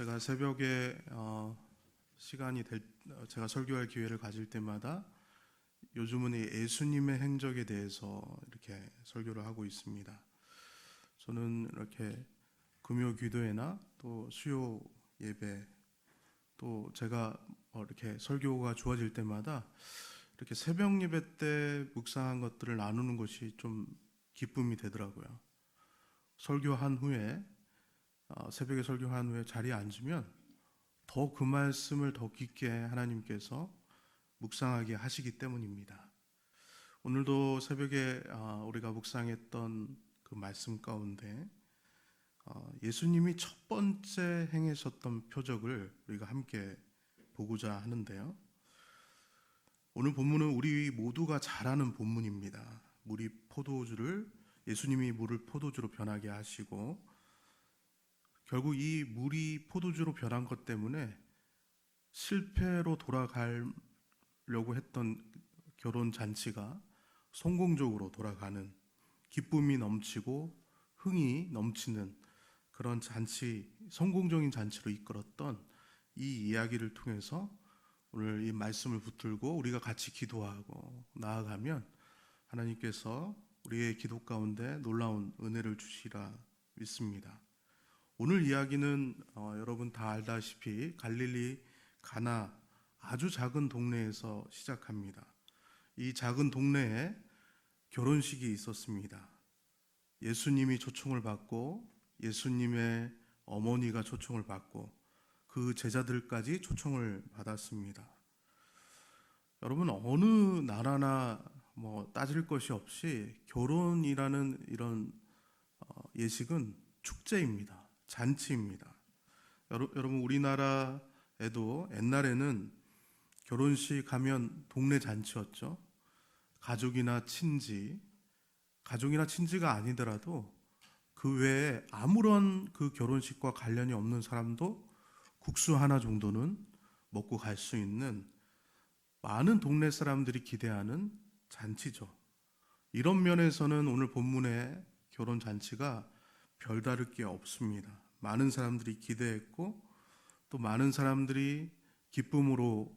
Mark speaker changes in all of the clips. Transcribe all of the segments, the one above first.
Speaker 1: 제가 새벽에 시간이 제가 설교할 기회를 가질 때마다 요즘은 이 예수님의 행적에 대해서 이렇게 설교를 하고 있습니다. 저는 이렇게 금요 기도회나 또 수요 예배 또 제가 이렇게 설교가 주어질 때마다 이렇게 새벽 예배 때 묵상한 것들을 나누는 것이 좀 기쁨이 되더라고요. 설교한 후에 새벽에 설교한 후에 자리에 앉으면 더 그 말씀을 더 깊게 하나님께서 묵상하게 하시기 때문입니다. 오늘도 새벽에 우리가 묵상했던 그 말씀 가운데 예수님이 첫 번째 행하셨던 표적을 우리가 함께 보고자 하는데요. 오늘 본문은 우리 모두가 잘 아는 본문입니다. 예수님이 물을 포도주로 변하게 하시고 결국 이 물이 포도주로 변한 것 때문에 실패로 돌아가려고 했던 결혼 잔치가 성공적으로 돌아가는, 기쁨이 넘치고 흥이 넘치는 그런 잔치, 성공적인 잔치로 이끌었던 이 이야기를 통해서 오늘 이 말씀을 붙들고 우리가 같이 기도하고 나아가면 하나님께서 우리의 기도 가운데 놀라운 은혜를 주시라 믿습니다. 오늘 이야기는 여러분 다 알다시피 갈릴리 가나 아주 작은 동네에서 시작합니다. 이 작은 동네에 결혼식이 있었습니다. 예수님이 초청을 받고 예수님의 어머니가 초청을 받고 그 제자들까지 초청을 받았습니다. 여러분 어느 나라나 따질 것이 없이 결혼이라는 이런 예식은 축제입니다. 잔치입니다. 여러분 우리나라에도 옛날에는 결혼식 하면 동네 잔치였죠. 가족이나 친지가 아니더라도 그 외에 아무런 그 결혼식과 관련이 없는 사람도 국수 하나 정도는 먹고 갈 수 있는 많은 동네 사람들이 기대하는 잔치죠. 이런 면에서는 오늘 본문의 결혼 잔치가 별다를 게 없습니다. 많은 사람들이 기대했고 또 많은 사람들이 기쁨으로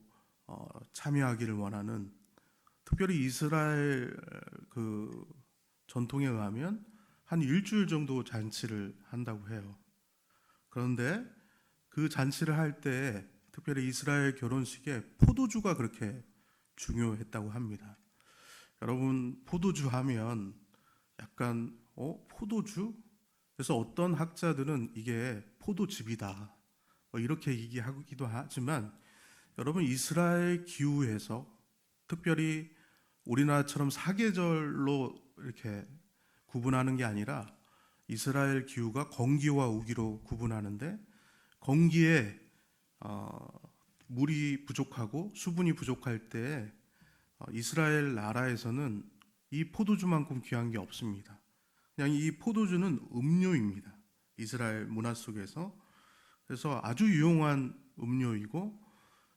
Speaker 1: 참여하기를 원하는, 특별히 이스라엘 그 전통에 의하면 한 일주일 정도 잔치를 한다고 해요. 그런데 그 잔치를 할 때 특별히 이스라엘 결혼식에 포도주가 그렇게 중요했다고 합니다. 여러분 포도주 하면 약간 포도주? 그래서 어떤 학자들은 이게 포도즙이다 이렇게 얘기하기도 하지만 여러분 이스라엘 기후에서 특별히 우리나라처럼 사계절로 이렇게 구분하는 게 아니라 이스라엘 기후가 건기와 우기로 구분하는데 건기에 물이 부족하고 수분이 부족할 때 이스라엘 나라에서는 이 포도주만큼 귀한 게 없습니다. 그냥 이 포도주는 음료입니다. 이스라엘 문화 속에서. 그래서 아주 유용한 음료이고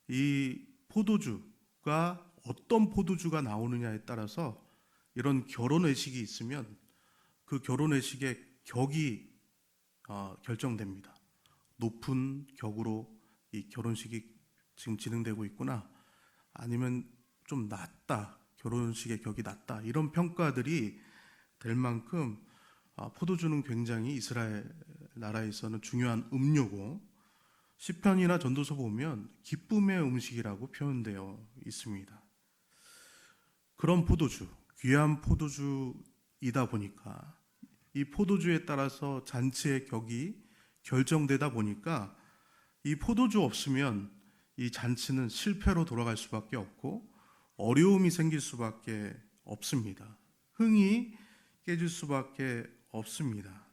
Speaker 1: 이 포도주가 어떤 포도주가 나오느냐에 따라서 이런 결혼회식이 있으면 그 결혼회식의 격이 결정됩니다. 높은 격으로 이 결혼식이 지금 진행되고 있구나, 아니면 좀 낮다, 결혼식의 격이 낮다, 이런 평가들이 될 만큼 포도주는 굉장히 이스라엘 나라에서는 중요한 음료고 시편이나 전도서 보면 기쁨의 음식이라고 표현되어 있습니다. 그런 포도주, 귀한 포도주이다 보니까 이 포도주에 따라서 잔치의 격이 결정되다 보니까 이 포도주 없으면 이 잔치는 실패로 돌아갈 수밖에 없고 어려움이 생길 수밖에 없습니다. 흥이 깨질 수밖에 없습니다.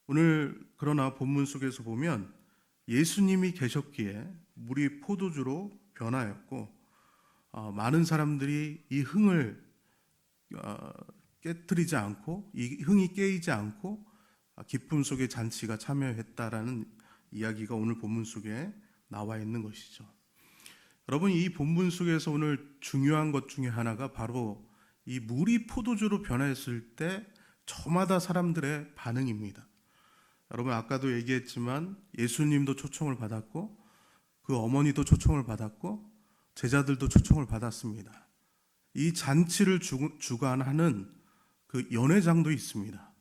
Speaker 1: 오늘 그러나 본문 속에서 보면 예수님이 계셨기에 물이 포도주로 변하였고 많은 사람들이 이 흥을 깨뜨리지 않고 이 흥이 깨이지 않고 기쁨 속에 잔치가 참여했다라는 이야기가 오늘 본문 속에 나와 있는 것이죠. 여러분 이 본문 속에서 오늘 중요한 것 중에 하나가 바로 이 물이 포도주로 변했을 때 저마다 사람들의 반응입니다. 여러분 아까도 얘기했지만 예수님도 초청을 받았고 그 어머니도 초청을 받았고 제자들도 초청을 받았습니다. 이 잔치를 주관하는 그 연회장도 있습니다.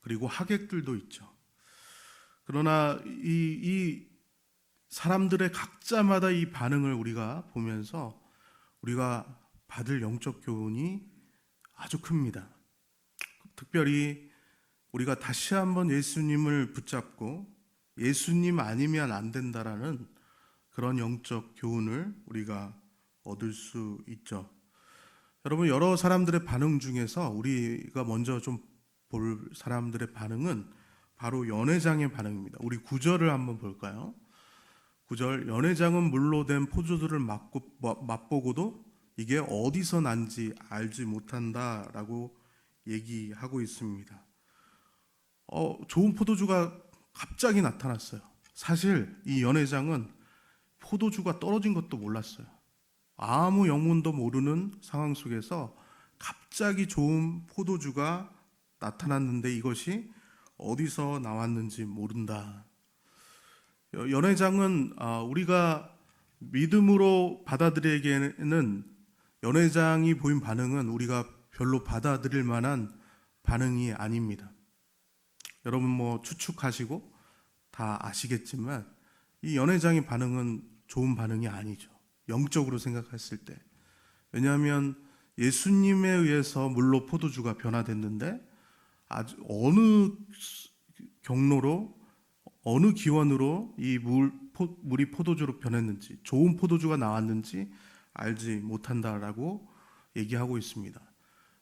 Speaker 1: 그리고 하객들도 있죠. 그러나 이 사람들의 각자마다 이 반응을 우리가 보면서 우리가 받을 영적 교훈이 아주 큽니다. 특별히 우리가 다시 한번 예수님을 붙잡고 예수님 아니면 안 된다라는 그런 영적 교훈을 우리가 얻을 수 있죠. 여러분, 여러 사람들의 반응 중에서 우리가 먼저 좀 볼 사람들의 반응은 바로 연회장의 반응입니다. 우리 9절을 한번 볼까요? 9절, 연회장은 물로 된 포도주를 맛보고도 이게 어디서 난지 알지 못한다라고 얘기하고 있습니다. 좋은 포도주가 갑자기 나타났어요. 사실 이 연회장은 포도주가 떨어진 것도 몰랐어요. 아무 영문도 모르는 상황 속에서 갑자기 좋은 포도주가 나타났는데 이것이 어디서 나왔는지 모른다. 연회장은 우리가 믿음으로 받아들이기에는 연회장이 보인 반응은 우리가 별로 받아들일 만한 반응이 아닙니다. 여러분 뭐 추측하시고 다 아시겠지만 이 연회장의 반응은 좋은 반응이 아니죠. 영적으로 생각했을 때. 왜냐하면 예수님에 의해서 물로 포도주가 변화됐는데 아주 어느 경로로 어느 기원으로 이 물이 포도주로 변했는지 좋은 포도주가 나왔는지 알지 못한다라고 얘기하고 있습니다.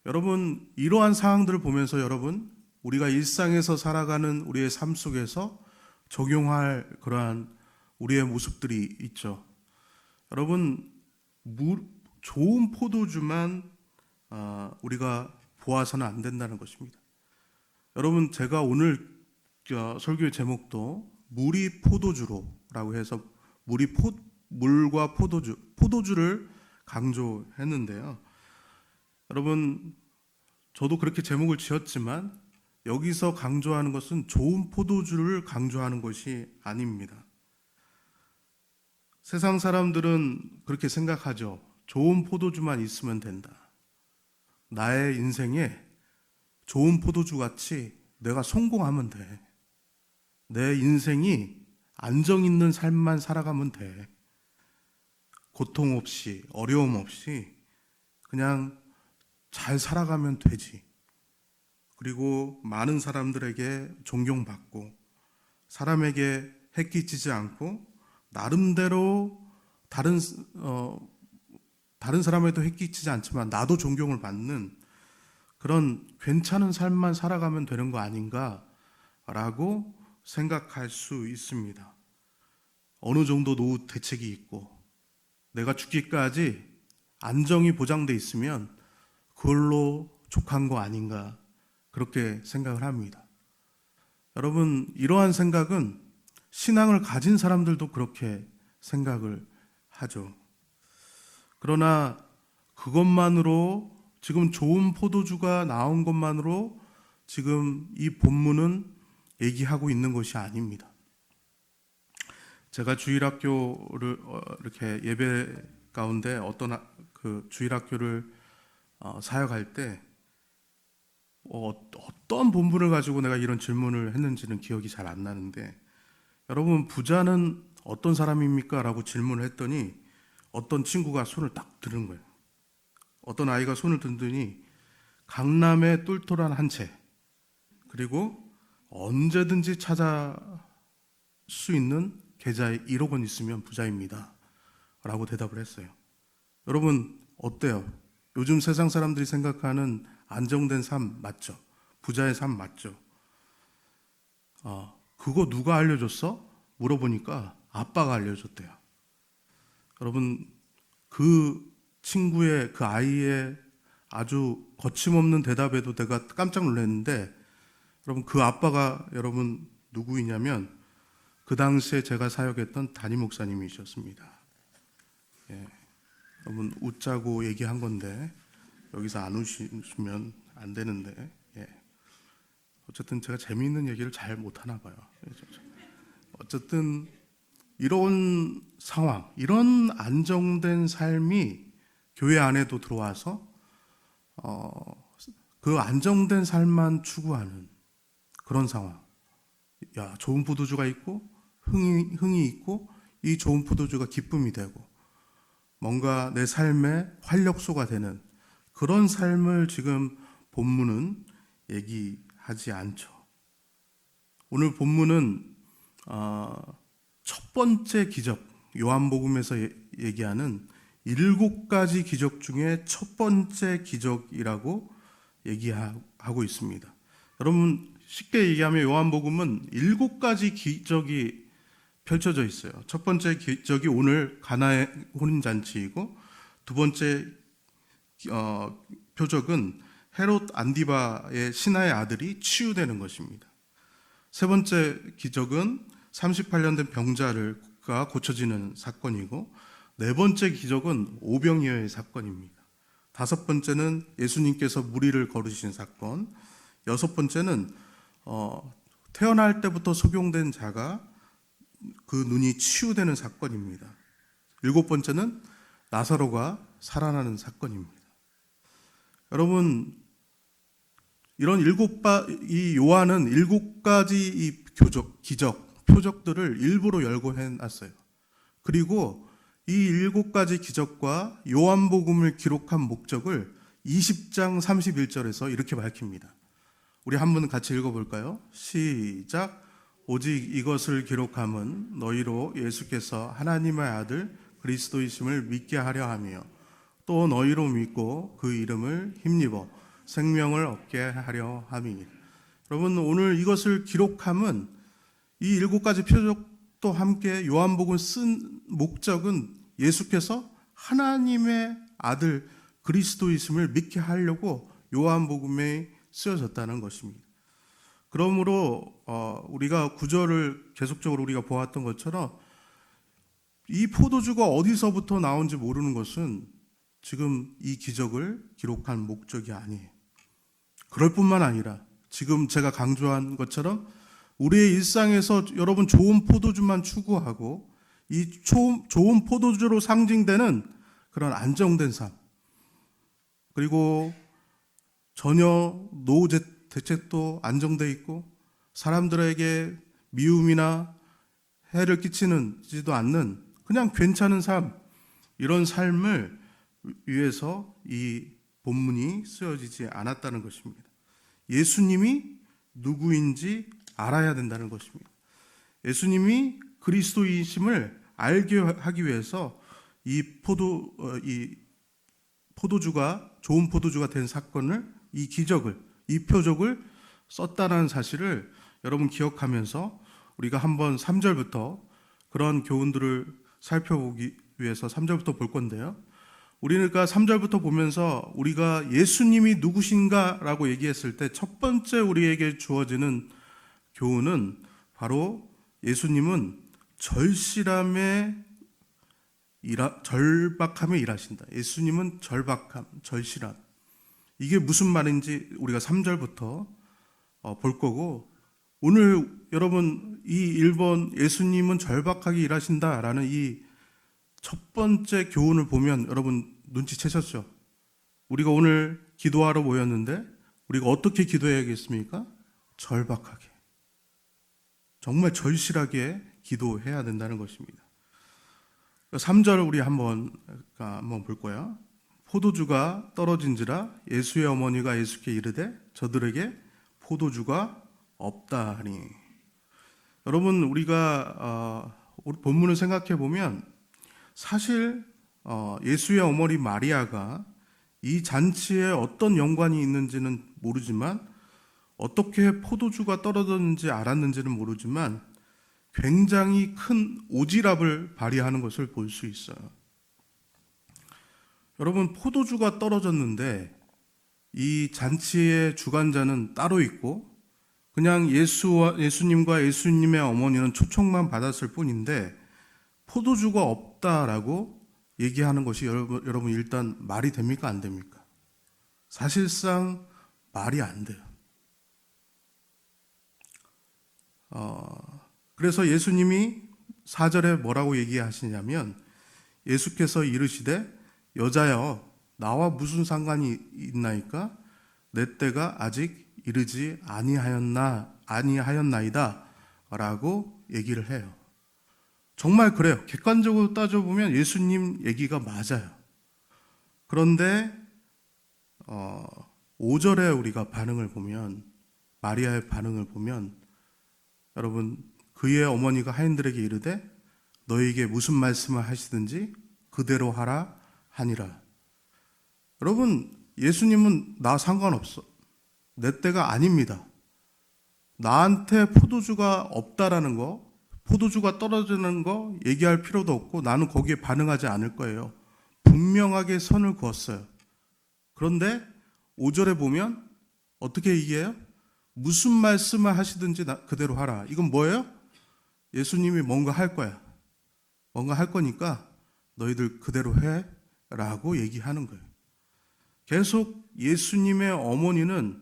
Speaker 1: 여러분 이러한 상황들을 보면서 여러분 우리가 일상에서 살아가는 우리의 삶 속에서 적용할 그러한 우리의 모습들이 있죠. 여러분 좋은 포도주만 우리가 보아서는 안 된다는 것입니다. 여러분 제가 오늘 설교의 제목도 물이 포도주로라고 해서 물과 포도주를 강조했는데요. 여러분 저도 그렇게 제목을 지었지만 여기서 강조하는 것은 좋은 포도주를 강조하는 것이 아닙니다. 세상 사람들은 그렇게 생각하죠. 좋은 포도주만 있으면 된다. 나의 인생에 좋은 포도주 같이 내가 성공하면 돼. 내 인생이 안정 있는 삶만 살아가면 돼. 고통 없이, 어려움 없이 그냥 잘 살아가면 되지. 그리고 많은 사람들에게 존경받고 사람에게 해끼치지 않고 나름대로 다른 사람에도 해끼치지 않지만 나도 존경을 받는 그런 괜찮은 삶만 살아가면 되는 거 아닌가라고 생각할 수 있습니다. 어느 정도 노후 대책이 있고 내가 죽기까지 안정이 보장돼 있으면 그걸로 족한 거 아닌가 그렇게 생각을 합니다. 여러분 이러한 생각은 신앙을 가진 사람들도 그렇게 생각을 하죠. 그러나 그것만으로 지금 좋은 포도주가 나온 것만으로 지금 이 본문은 얘기하고 있는 것이 아닙니다. 제가 주일학교를 이렇게 예배 가운데 어떤 그 주일학교를 사역할 때 어떤 본문을 가지고 내가 이런 질문을 했는지는 기억이 잘 안 나는데 여러분 부자는 어떤 사람입니까? 라고 질문을 했더니 어떤 친구가 손을 딱 드는 거예요. 어떤 아이가 손을 들더니 강남의 똘똘한 한 채 그리고 언제든지 찾아 수 있는 계좌에 1억 원 있으면 부자입니다. 라고 대답을 했어요. 여러분 어때요? 요즘 세상 사람들이 생각하는 안정된 삶 맞죠? 부자의 삶 맞죠? 그거 누가 알려줬어? 물어보니까 아빠가 알려줬대요. 여러분 그 친구의 그 아이의 아주 거침없는 대답에도 내가 깜짝 놀랐는데 여러분 그 아빠가 여러분 누구이냐면 그 당시에 제가 사역했던 담임 목사님이셨습니다. 예. 여러분 웃자고 얘기한 건데 여기서 안 웃으면 안 되는데 어쨌든 제가 재미있는 얘기를 잘 못하나 봐요. 어쨌든 이런 상황, 이런 안정된 삶이 교회 안에도 들어와서 그 안정된 삶만 추구하는 그런 상황. 야, 좋은 포도주가 있고 흥이 있고 이 좋은 포도주가 기쁨이 되고 뭔가 내 삶의 활력소가 되는 그런 삶을 지금 본문은 얘기하지 않죠. 오늘 본문은 첫 번째 기적, 요한복음에서 얘기하는 7가지 기적 중에 첫 번째 기적이라고 얘기하고 있습니다. 여러분, 쉽게 얘기하면 요한복음은 7가지 기적이 펼쳐져 있어요. 첫 번째 기적이 오늘 가나의 혼인잔치이고, 두 번째 표적은 헤롯 안디바의 신하의 아들이 치유되는 것입니다. 세 번째 기적은 38년 된 병자가 고쳐지는 사건이고, 네 번째 기적은 오병이어의 사건입니다. 다섯 번째는 예수님께서 무리를 걸으신 사건, 여섯 번째는 태어날 때부터 소경된 자가 그 눈이 치유되는 사건입니다. 일곱 번째는 나사로가 살아나는 사건입니다. 여러분, 이런 이 요한은 7가지 이 표적들을 일부러 열거해놨어요. 그리고 이 7가지 기적과 요한복음을 기록한 목적을 20장 31절에서 이렇게 밝힙니다. 우리 한번 같이 읽어볼까요? 시작. 오직 이것을 기록함은 너희로 예수께서 하나님의 아들 그리스도이심을 믿게 하려 하며 또 너희로 믿고 그 이름을 힘입어 생명을 얻게 하려 함이니라. 여러분, 오늘 이것을 기록함은 이 7가지 표적도 함께 요한복음 쓴 목적은 예수께서 하나님의 아들 그리스도이심을 믿게 하려고 요한복음에 쓰여졌다는 것입니다. 그러므로 우리가 구절을 계속적으로 우리가 보았던 것처럼 이 포도주가 어디서부터 나온지 모르는 것은 지금 이 기적을 기록한 목적이 아니에요. 그럴 뿐만 아니라 지금 제가 강조한 것처럼 우리의 일상에서 여러분 좋은 포도주만 추구하고 이 좋은 포도주로 상징되는 그런 안정된 삶, 그리고 전혀 노후 대책도 안정돼 있고 사람들에게 미움이나 해를 끼치지도 않는 그냥 괜찮은 삶, 이런 삶을 위해서 이 본문이 쓰여지지 않았다는 것입니다. 예수님이 누구인지 알아야 된다는 것입니다. 예수님이 그리스도이심을 알게 하기 위해서 이 포도주가 좋은 포도주가 된 사건을, 이 기적을, 이 표적을 썼다는 사실을 여러분 기억하면서 우리가 한번 3절부터 그런 교훈들을 살펴보기 위해서 3절부터 볼 건데요. 우리가 3절부터 보면서 우리가 예수님이 누구신가라고 얘기했을 때 첫 번째 우리에게 주어지는 교훈은 바로 예수님은 절박함에 일하신다. 예수님은 절박함, 절실함. 이게 무슨 말인지 우리가 3절부터 볼 거고, 오늘 여러분 이 1번 예수님은 절박하게 일하신다라는 이 첫 번째 교훈을 보면 여러분 눈치채셨죠? 우리가 오늘 기도하러 모였는데 우리가 어떻게 기도해야겠습니까? 절박하게, 정말 절실하게 기도해야 된다는 것입니다. 3절 우리 한번 볼 거야. 포도주가 떨어진지라 예수의 어머니가 예수께 이르되 저들에게 포도주가 없다 하니. 여러분, 우리가 본문을 생각해 보면 사실 예수의 어머니 마리아가 이 잔치에 어떤 연관이 있는지는 모르지만, 어떻게 포도주가 떨어졌는지 알았는지는 모르지만 굉장히 큰 오지랖을 발휘하는 것을 볼 수 있어요. 여러분, 포도주가 떨어졌는데 이 잔치의 주관자는 따로 있고 그냥 예수님과 예수님의 어머니는 초청만 받았을 뿐인데 포도주가 없다라고 얘기하는 것이 여러분 일단 말이 됩니까? 안 됩니까? 사실상 말이 안 돼요. 그래서 예수님이 4절에 뭐라고 얘기하시냐면 예수께서 이르시되 여자여 나와 무슨 상관이 있나이까 내 때가 아직 이르지 아니하였나이다 라고 얘기를 해요. 정말 그래요. 객관적으로 따져보면 예수님 얘기가 맞아요. 그런데 5절에 우리가 반응을 보면, 마리아의 반응을 보면, 여러분, 그의 어머니가 하인들에게 이르되 너에게 무슨 말씀을 하시든지 그대로 하라 하니라. 여러분, 예수님은 나 상관없어. 내 때가 아닙니다. 나한테 포도주가 없다라는 거, 포도주가 떨어지는 거 얘기할 필요도 없고 나는 거기에 반응하지 않을 거예요. 분명하게 선을 그었어요. 그런데 5절에 보면 어떻게 얘기해요? 무슨 말씀을 하시든지 그대로 하라. 이건 뭐예요? 예수님이 뭔가 할 거야. 뭔가 할 거니까 너희들 그대로 해 라고 얘기하는 거예요. 계속 예수님의 어머니는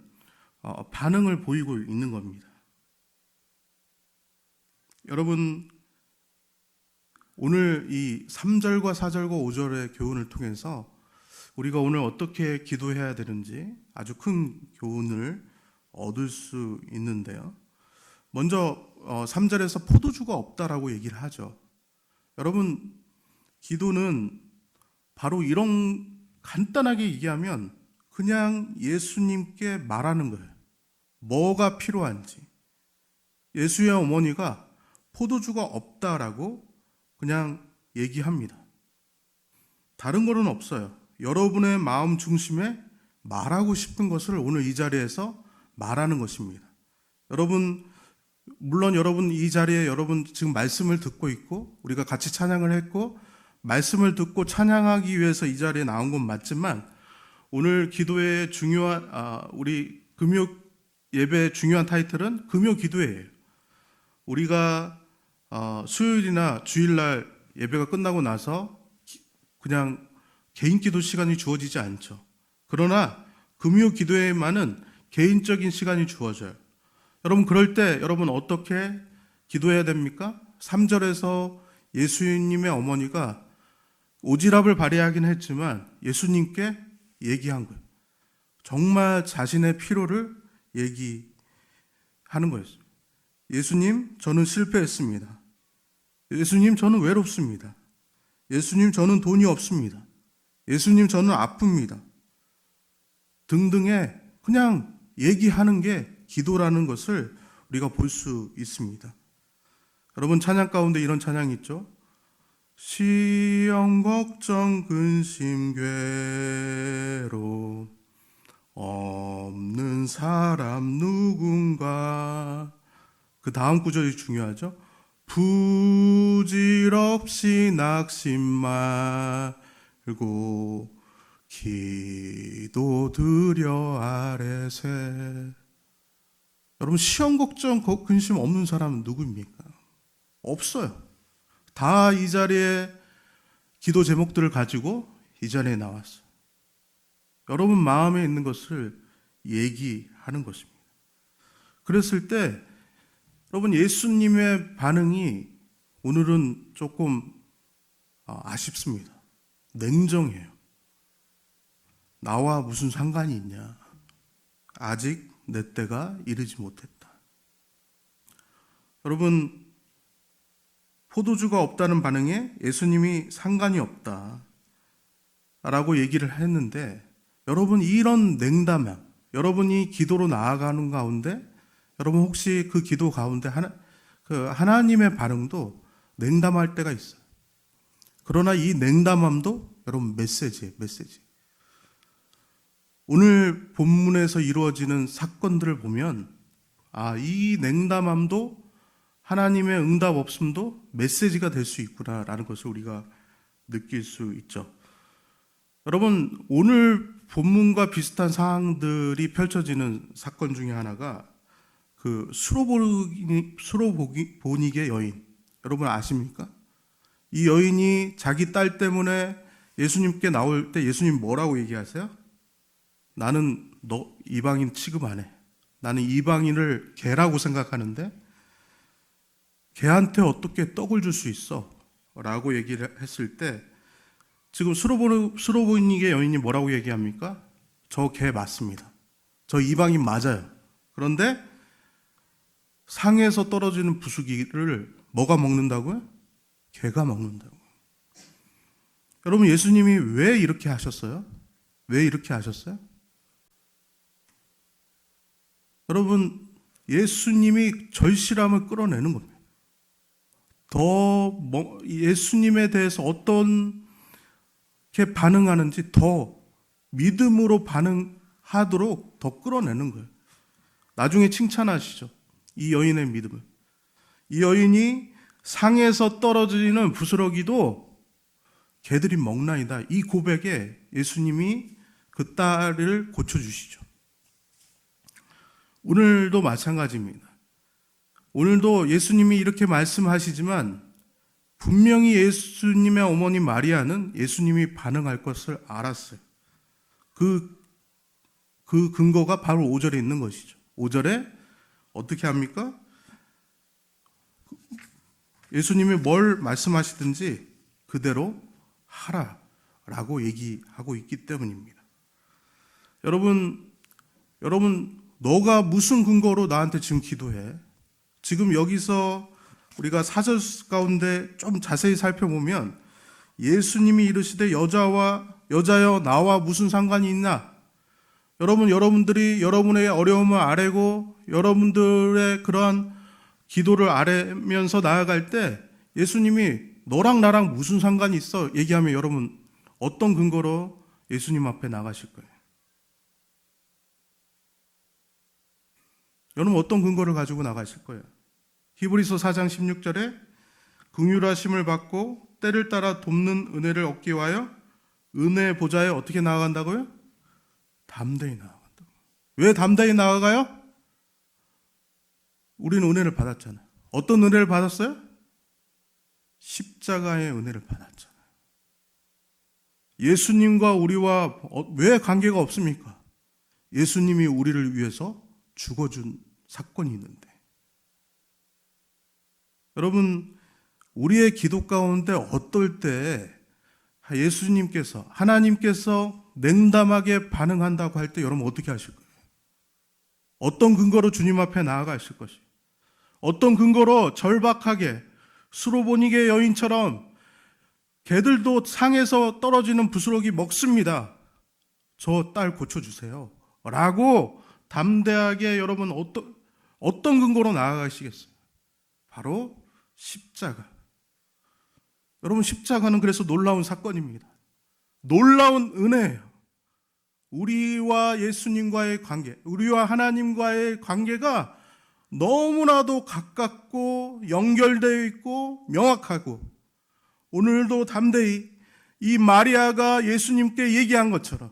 Speaker 1: 반응을 보이고 있는 겁니다. 여러분, 오늘 이 3절과 4절과 5절의 교훈을 통해서 우리가 오늘 어떻게 기도해야 되는지 아주 큰 교훈을 얻을 수 있는데요. 먼저 3절에서 포도주가 없다라고 얘기를 하죠. 여러분, 기도는 바로 이런, 간단하게 얘기하면 그냥 예수님께 말하는 거예요. 뭐가 필요한지. 예수의 어머니가 포도주가 없다라고 그냥 얘기합니다. 다른 거는 없어요. 여러분의 마음 중심에 말하고 싶은 것을 오늘 이 자리에서 말하는 것입니다. 여러분, 물론 여러분 이 자리에 여러분 지금 말씀을 듣고 있고 우리가 같이 찬양을 했고 말씀을 듣고 찬양하기 위해서 이 자리에 나온 건 맞지만 오늘 기도의 중요한 우리 금요 예배의 중요한 타이틀은 금요 기도회예요. 우리가 수요일이나 주일날 예배가 끝나고 나서 그냥 개인 기도 시간이 주어지지 않죠. 그러나 금요 기도회에만은 개인적인 시간이 주어져요. 여러분, 그럴 때 여러분 어떻게 기도해야 됩니까? 3절에서 예수님의 어머니가 오지랖을 발휘하긴 했지만 예수님께 얘기한 거예요. 정말 자신의 필요를 얘기하는 거였어요. 예수님, 저는 실패했습니다. 예수님, 저는 외롭습니다. 예수님, 저는 돈이 없습니다. 예수님, 저는 아픕니다. 등등의 그냥 얘기하는 게 기도라는 것을 우리가 볼 수 있습니다. 여러분, 찬양 가운데 이런 찬양이 있죠. 시험, 걱정, 근심, 괴로움 없는 사람 누군가. 그 다음 구절이 중요하죠. 부질없이 낙심 말고 기도드려 아뢰세. 여러분, 시험, 걱정, 근심 없는 사람은 누구입니까? 없어요. 다 이 자리에 기도 제목들을 가지고 이 자리에 나왔어요. 여러분 마음에 있는 것을 얘기하는 것입니다. 그랬을 때 여러분 예수님의 반응이 오늘은 조금 아쉽습니다. 냉정해요. 나와 무슨 상관이 있냐. 아직 내 때가 이르지 못했다. 여러분, 포도주가 없다는 반응에 예수님이 상관이 없다 라고 얘기를 했는데, 여러분 이런 냉담함, 여러분이 기도로 나아가는 가운데 여러분 혹시 그 기도 가운데 하나님의 반응도 냉담할 때가 있어요. 그러나 이 냉담함도 여러분 메시지예요. 메시지. 오늘 본문에서 이루어지는 사건들을 보면 이 냉담함도 하나님의 응답 없음도 메시지가 될 수 있구나라는 것을 우리가 느낄 수 있죠. 여러분, 오늘 본문과 비슷한 상황들이 펼쳐지는 사건 중에 하나가 그 수로보닉의 여인, 여러분 아십니까? 이 여인이 자기 딸 때문에 예수님께 나올 때 예수님 뭐라고 얘기하세요? 나는 너 이방인 취급 안 해. 나는 이방인을 개라고 생각하는데 개한테 어떻게 떡을 줄 수 있어? 라고 얘기를 했을 때 지금 수로보니게 여인이 뭐라고 얘기합니까? 저 개 맞습니다. 저 이방인 맞아요. 그런데 상에서 떨어지는 부수기를 뭐가 먹는다고요? 개가 먹는다고요. 여러분, 예수님이 왜 이렇게 하셨어요? 왜 이렇게 하셨어요? 여러분, 예수님이 절실함을 끌어내는 겁니다. 예수님에 대해서 어떻게 반응하는지 더 믿음으로 반응하도록 더 끌어내는 거예요. 나중에 칭찬하시죠. 이 여인의 믿음을. 이 여인이 상에서 떨어지는 부스러기도 개들이 먹나이다. 이 고백에 예수님이 그 딸을 고쳐주시죠. 오늘도 마찬가지입니다. 오늘도 예수님이 이렇게 말씀하시지만 분명히 예수님의 어머니 마리아는 예수님이 반응할 것을 알았어요. 그 근거가 바로 5절에 있는 것이죠. 5절에 어떻게 합니까? 예수님이 뭘 말씀하시든지 그대로 하라라고 얘기하고 있기 때문입니다. 여러분, 너가 무슨 근거로 나한테 지금 기도해? 지금 여기서 우리가 4절 가운데 좀 자세히 살펴보면 예수님이 이르시되 여자여 나와 무슨 상관이 있나? 여러분들이 여러분의 어려움을 아뢰고 여러분들의 그러한 기도를 아뢰면서 나아갈 때 예수님이 너랑 나랑 무슨 상관이 있어? 얘기하면 여러분 어떤 근거로 예수님 앞에 나가실 거예요? 여러분 어떤 근거를 가지고 나가실 거예요? 히브리서 4장 16절에 긍휼하심을 받고 때를 따라 돕는 은혜를 얻기 위하여 은혜 보좌에 어떻게 나아간다고요? 담대히 나아간다. 왜 담대히 나아가요? 우리는 은혜를 받았잖아요. 어떤 은혜를 받았어요? 십자가의 은혜를 받았잖아요. 예수님과 우리와 왜 관계가 없습니까? 예수님이 우리를 위해서 죽어준 사건이 있는데. 여러분, 우리의 기도 가운데 어떨 때 예수님께서, 하나님께서 냉담하게 반응한다고 할 때 여러분 어떻게 하실 거예요? 어떤 근거로 주님 앞에 나아가실 것이? 어떤 근거로 절박하게 수로보니게 여인처럼 개들도 상에서 떨어지는 부스러기 먹습니다. 저 딸 고쳐주세요. 라고 담대하게 여러분 어떤 근거로 나아가시겠어요? 바로 십자가. 여러분 십자가는 그래서 놀라운 사건입니다. 놀라운 은혜예요. 우리와 예수님과의 관계, 우리와 하나님과의 관계가 너무나도 가깝고 연결되어 있고 명확하고 오늘도 담대히 이 마리아가 예수님께 얘기한 것처럼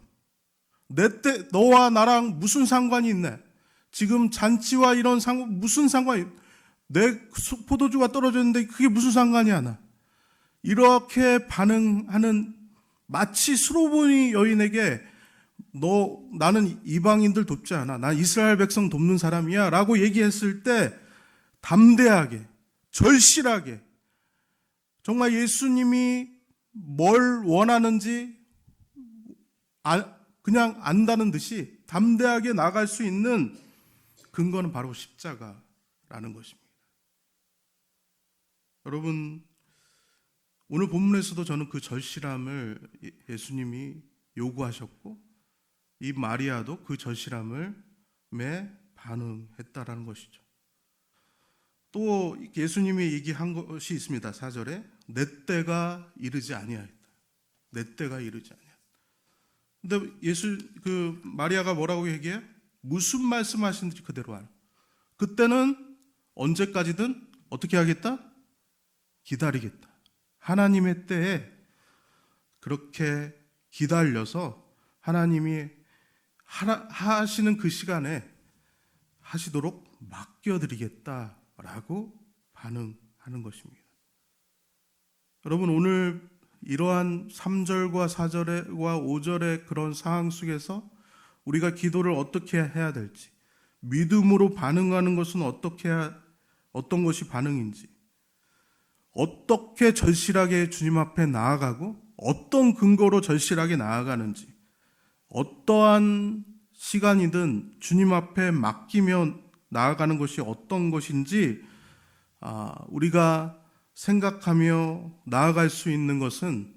Speaker 1: 너와 나랑 무슨 상관이 있네? 지금 잔치와 이런 무슨 상관이 내 포도주가 떨어졌는데 그게 무슨 상관이 하나? 이렇게 반응하는 마치 수로보니 여인에게 나는 이방인들 돕지 않아. 난 이스라엘 백성 돕는 사람이야. 라고 얘기했을 때 담대하게, 절실하게 정말 예수님이 뭘 원하는지 그냥 안다는 듯이 담대하게 나갈 수 있는 근거는 바로 십자가라는 것입니다. 여러분, 오늘 본문에서도 저는 그 절실함을 예수님이 요구하셨고 이 마리아도 그 절실함에 반응했다라는 것이죠. 또 예수님이 얘기한 것이 있습니다. 4절에 내 때가 이르지 아니하였다. 내 때가 이르지 아니하였다. 근데 마리아가 뭐라고 얘기해요? 무슨 말씀하시는지 그대로 알아. 그때는 언제까지든 어떻게 하겠다? 기다리겠다. 하나님의 때에 그렇게 기다려서 하나님이 하시는 그 시간에 하시도록 맡겨드리겠다라고 반응하는 것입니다. 여러분 오늘 이러한 3절과 4절과 5절의 그런 상황 속에서 우리가 기도를 어떻게 해야 될지 믿음으로 반응하는 것은 어떤 것이 반응인지 어떻게 절실하게 주님 앞에 나아가고 어떤 근거로 절실하게 나아가는지, 어떠한 시간이든 주님 앞에 맡기며 나아가는 것이 어떤 것인지 우리가 생각하며 나아갈 수 있는 것은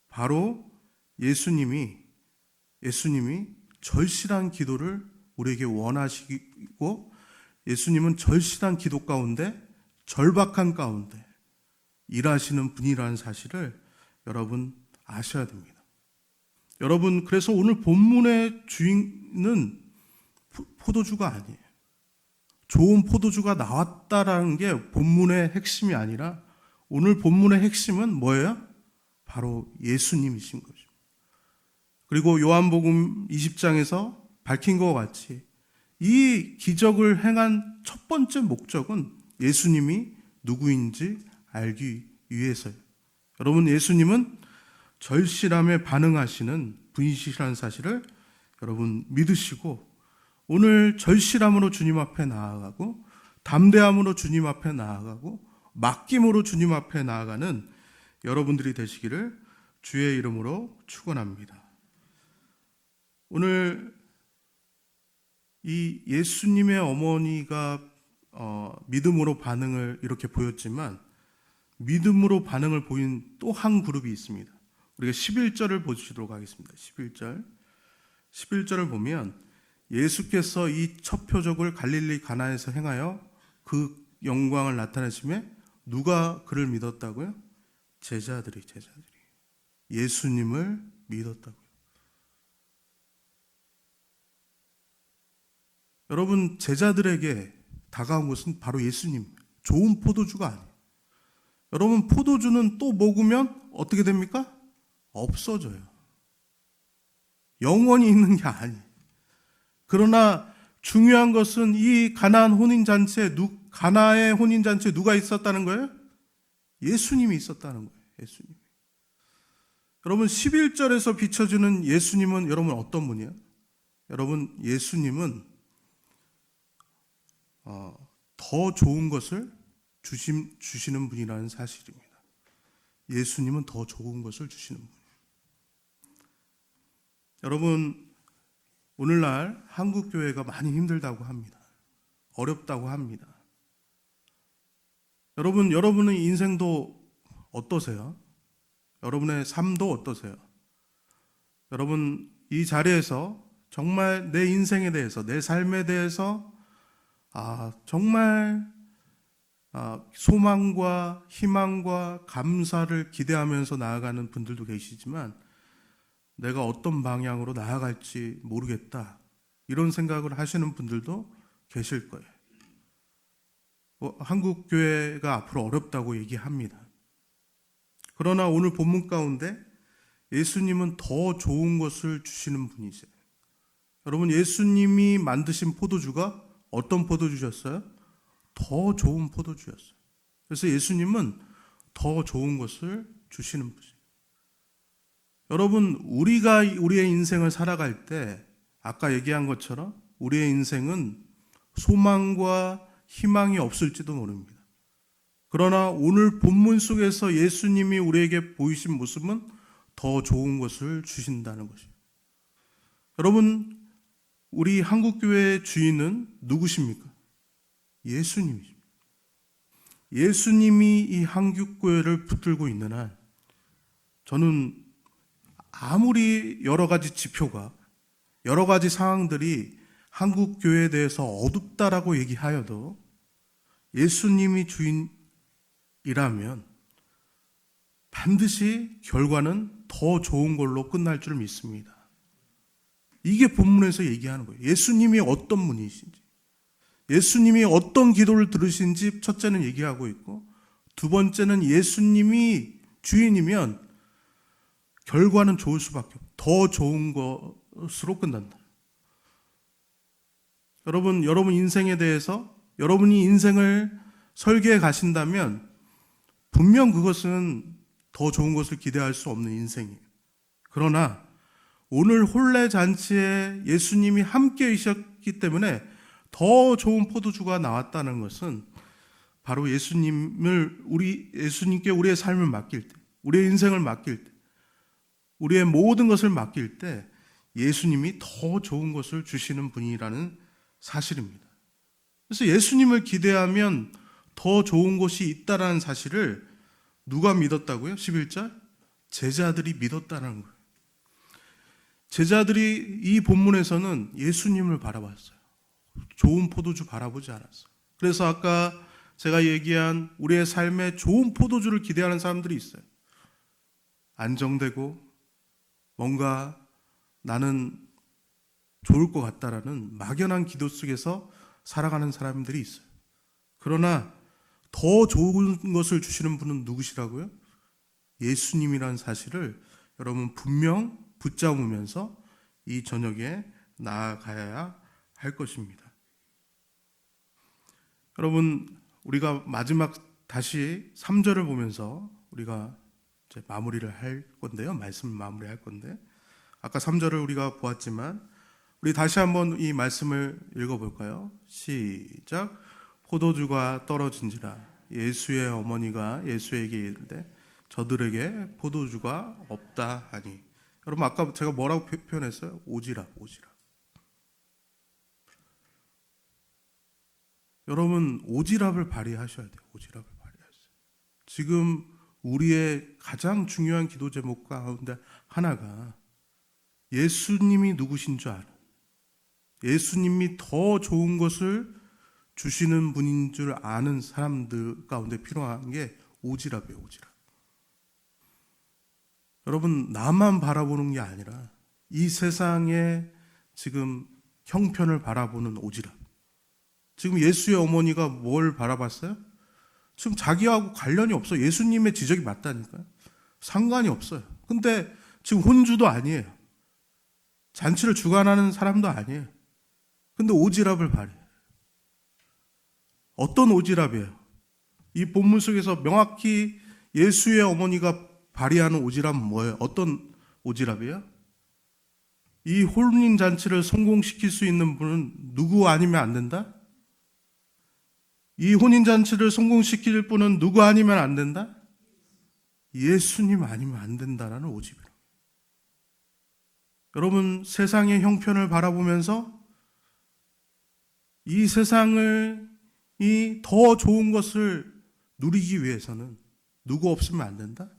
Speaker 1: 바로 예수님이 절실한 기도를 우리에게 원하시고, 예수님은 절실한 기도 가운데, 절박한 가운데 일하시는 분이라는 사실을 여러분 아셔야 됩니다. 여러분, 그래서 오늘 본문의 주인은 포도주가 아니에요. 좋은 포도주가 나왔다라는 게 본문의 핵심이 아니라, 오늘 본문의 핵심은 뭐예요? 바로 예수님이신 거죠. 그리고 요한복음 20장에서 밝힌 것과 같이 이 기적을 행한 첫 번째 목적은 예수님이 누구인지 알기 위해서요. 여러분, 예수님은 절실함에 반응하시는 분이시라는 사실을 여러분 믿으시고, 오늘 절실함으로 주님 앞에 나아가고, 담대함으로 주님 앞에 나아가고, 맡김으로 주님 앞에 나아가는 여러분들이 되시기를 주의 이름으로 축원합니다. 오늘 이 예수님의 어머니가 믿음으로 반응을 이렇게 보였지만, 믿음으로 반응을 보인 또 한 그룹이 있습니다. 우리가 11절을 보시도록 하겠습니다. 11절을 보면 예수께서 이 첫 표적을 갈릴리 가나에서 행하여 그 영광을 나타내심에 누가 그를 믿었다고요? 제자들이 예수님을 믿었다고요. 여러분, 제자들에게 다가온 것은 바로 예수님, 좋은 포도주가 아니에요. 여러분, 포도주는 또 먹으면 어떻게 됩니까? 없어져요. 영원히 있는 게 아니에요. 그러나 중요한 것은 이 가나의 혼인잔치에 누가 있었다는 거예요? 예수님이 있었다는 거예요. 예수님. 여러분, 11절에서 비춰주는 예수님은 여러분 어떤 분이에요? 여러분, 예수님은 더 좋은 것을 주시는 분이라는 사실입니다. 예수님은 더 좋은 것을 주시는 분이에요. 여러분, 오늘날 한국 교회가 많이 힘들다고 합니다. 어렵다고 합니다. 여러분의 인생도 어떠세요? 여러분의 삶도 어떠세요? 여러분, 이 자리에서 정말 내 인생에 대해서, 내 삶에 대해서 정말 소망과 희망과 감사를 기대하면서 나아가는 분들도 계시지만, 내가 어떤 방향으로 나아갈지 모르겠다, 이런 생각을 하시는 분들도 계실 거예요. 한국 교회가 앞으로 어렵다고 얘기합니다. 그러나 오늘 본문 가운데 예수님은 더 좋은 것을 주시는 분이세요. 여러분, 예수님이 만드신 포도주가 어떤 포도주셨어요? 더 좋은 포도주였어요. 그래서 예수님은 더 좋은 것을 주시는 분이에요. 여러분, 우리가 우리의 인생을 살아갈 때 아까 얘기한 것처럼 우리의 인생은 소망과 희망이 없을지도 모릅니다. 그러나 오늘 본문 속에서 예수님이 우리에게 보이신 모습은 더 좋은 것을 주신다는 것이에요. 여러분, 우리 한국교회의 주인은 누구십니까? 예수님이십니다. 예수님이 이 한국교회를 붙들고 있는 한, 저는 아무리 여러 가지 지표가, 여러 가지 상황들이 한국교회에 대해서 어둡다라고 얘기하여도 예수님이 주인이라면 반드시 결과는 더 좋은 걸로 끝날 줄 믿습니다. 이게 본문에서 얘기하는 거예요. 예수님이 어떤 분이신지, 예수님이 어떤 기도를 들으신지 첫째는 얘기하고 있고, 두 번째는 예수님이 주인이면 결과는 좋을 수밖에 없어요. 더 좋은 것으로 끝난다. 여러분 인생에 대해서 여러분이 인생을 설계해 가신다면 분명 그것은 더 좋은 것을 기대할 수 없는 인생이에요. 그러나 오늘 혼례 잔치에 예수님이 함께 계셨기 때문에 더 좋은 포도주가 나왔다는 것은 바로 예수님께 우리의 삶을 맡길 때, 우리의 인생을 맡길 때, 우리의 모든 것을 맡길 때 예수님이 더 좋은 것을 주시는 분이라는 사실입니다. 그래서 예수님을 기대하면 더 좋은 것이 있다라는 사실을 누가 믿었다고요? 11절? 제자들이 믿었다는 거예요. 제자들이 이 본문에서는 예수님을 바라봤어요. 좋은 포도주 바라보지 않았어요. 그래서 아까 제가 얘기한 우리의 삶에 좋은 포도주를 기대하는 사람들이 있어요. 안정되고 뭔가 나는 좋을 것 같다라는 막연한 기도 속에서 살아가는 사람들이 있어요. 그러나 더 좋은 것을 주시는 분은 누구시라고요? 예수님이라는 사실을 여러분 분명 붙잡으면서 이 저녁에 나아가야 할 것입니다. 여러분, 우리가 마지막 다시 3절을 보면서 우리가 이제 마무리를 할 건데요. 말씀을 마무리할 건데, 아까 3절을 우리가 보았지만 우리 다시 한번 이 말씀을 읽어볼까요? 시작. 포도주가 떨어진지라 예수의 어머니가 예수에게 이르되 저들에게 포도주가 없다 하니. 여러분, 아까 제가 뭐라고 표현했어요? 오지랖. 여러분, 오지랖을 발휘하셔야 돼요. 오지랖을 발휘하세요. 지금 우리의 가장 중요한 기도 제목 가운데 하나가 예수님이 누구신 줄 알아. 예수님이 더 좋은 것을 주시는 분인 줄 아는 사람들 가운데 필요한 게 오지랖이에요. 오지랖. 여러분, 나만 바라보는 게 아니라 이 세상의 지금 형편을 바라보는 오지랖. 지금 예수의 어머니가 뭘 바라봤어요? 지금 자기하고 관련이 없어요. 예수님의 지적이 맞다니까요. 상관이 없어요. 근데 지금 혼주도 아니에요. 잔치를 주관하는 사람도 아니에요. 근데 오지랖을 발휘해요. 어떤 오지랖이에요? 이 본문 속에서 명확히 예수의 어머니가 발휘하는 오지랖은 뭐예요? 어떤 오지랖이에요? 이 혼인 잔치를 성공시킬 수 있는 분은 누구 아니면 안 된다? 이 혼인 잔치를 성공시킬 분은 누구 아니면 안 된다? 예수님 아니면 안 된다라는 오지랖. 여러분, 세상의 형편을 바라보면서 이 세상을 이 더 좋은 것을 누리기 위해서는 누구 없으면 안 된다?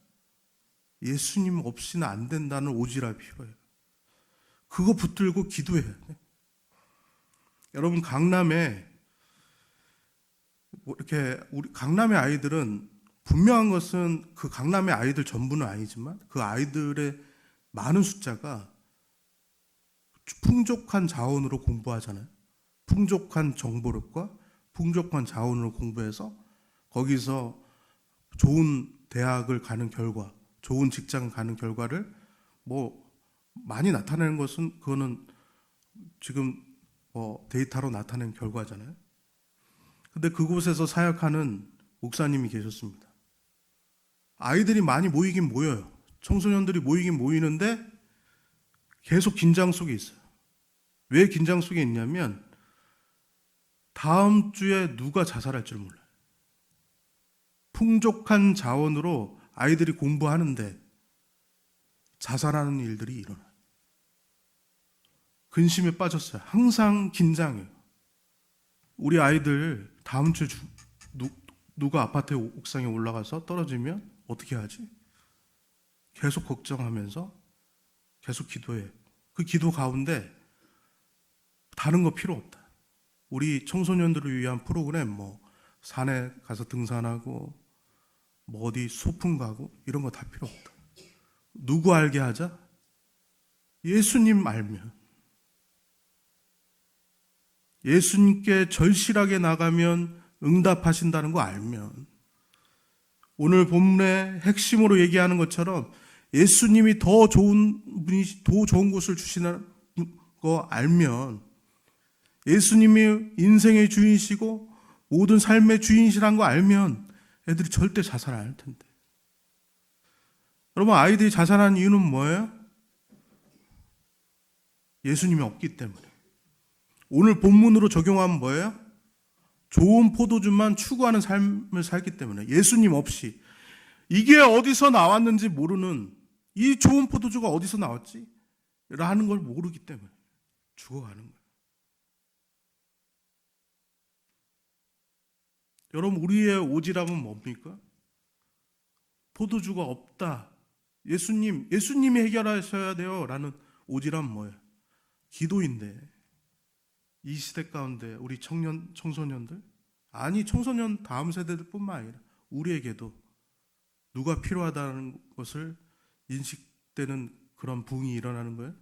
Speaker 1: 예수님 없이는 안 된다는 오지랖이 필요해요. 그거 붙들고 기도해야 돼. 여러분, 강남에 이렇게 우리 강남의 아이들은 분명한 것은 그 강남의 아이들 전부는 아니지만 그 아이들의 많은 숫자가 풍족한 자원으로 공부하잖아요. 풍족한 정보력과 풍족한 자원으로 공부해서 거기서 좋은 대학을 가는 결과, 좋은 직장 가는 결과를 뭐 많이 나타내는 것은 그거는 지금 데이터로 나타낸 결과잖아요. 근데 그곳에서 사역하는 목사님이 계셨습니다. 아이들이 많이 모이긴 모여요. 청소년들이 모이긴 모이는데 계속 긴장 속에 있어요. 왜 긴장 속에 있냐면 다음 주에 누가 자살할 줄 몰라요. 풍족한 자원으로 아이들이 공부하는데 자살하는 일들이 일어나요. 근심에 빠졌어요. 항상 긴장해요. 우리 아이들 다음 주에 누가 아파트 옥상에 올라가서 떨어지면 어떻게 하지? 계속 걱정하면서 계속 기도해요. 그 기도 가운데 다른 거 필요 없다. 우리 청소년들을 위한 프로그램, 산에 가서 등산하고 어디 소풍 가고 이런 거 다 필요 없다. 누구 알게 하자? 예수님 알면, 예수님께 절실하게 나가면 응답하신다는 거 알면, 오늘 본문의 핵심으로 얘기하는 것처럼 예수님이 더 좋은 곳을 주시는 거 알면, 예수님이 인생의 주인이시고 모든 삶의 주인이시라는 거 알면 애들이 절대 자살 안 할 텐데. 여러분, 아이들이 자살하는 이유는 뭐예요? 예수님이 없기 때문에. 오늘 본문으로 적용하면 뭐예요? 좋은 포도주만 추구하는 삶을 살기 때문에 예수님 없이 이게 어디서 나왔는지 모르는 이 좋은 포도주가 어디서 나왔지? 라는 걸 모르기 때문에 죽어가는 거예요. 여러분, 우리의 오지랖은 뭡니까? 포도주가 없다. 예수님이 해결하셔야 돼요. 라는 오지랖은 뭐예요? 기도인데, 이 시대 가운데 우리 청소년들, 아니 청소년 다음 세대들 뿐만 아니라 우리에게도 누가 필요하다는 것을 인식되는 그런 부흥이 일어나는 거예요.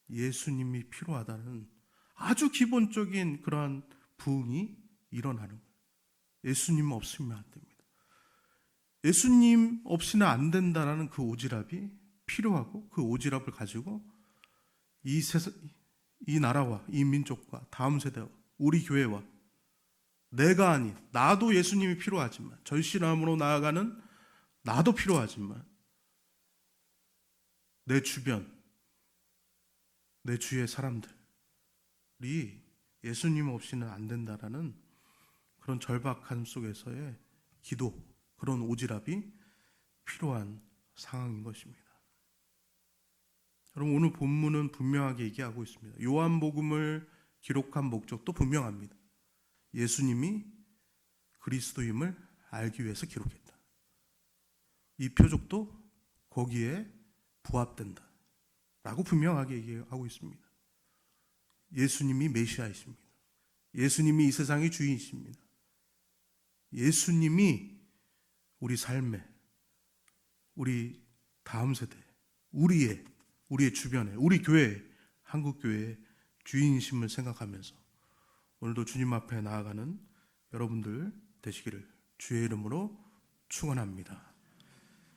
Speaker 1: 예수님이 필요하다는 아주 기본적인 그러한 부흥이 일어나는 거예요. 예수님 없으면 안 됩니다. 예수님 없이는 안 된다라는 그 오지랖이 필요하고 그 오지랖을 가지고 이 나라와 이 민족과 다음 세대와 우리 교회와 내가 아닌 나도 예수님이 필요하지만 절실함으로 나아가는 나도 필요하지만 내 주변 내 주위의 사람들이 예수님 없이는 안 된다라는 그런 절박함 속에서의 기도, 그런 오지랖이 필요한 상황인 것입니다. 여러분, 오늘 본문은 분명하게 얘기하고 있습니다. 요한복음을 기록한 목적도 분명합니다. 예수님이 그리스도임을 알기 위해서 기록했다. 이 표적도 거기에 부합된다 라고 분명하게 얘기하고 있습니다. 예수님이 메시아이십니다. 예수님이 이 세상의 주인이십니다. 예수님이 우리 삶에, 우리 다음 세대, 우리의 주변에, 우리 교회, 한국교회의 주인이심을 생각하면서 오늘도 주님 앞에 나아가는 여러분들 되시기를 주의 이름으로 축원합니다.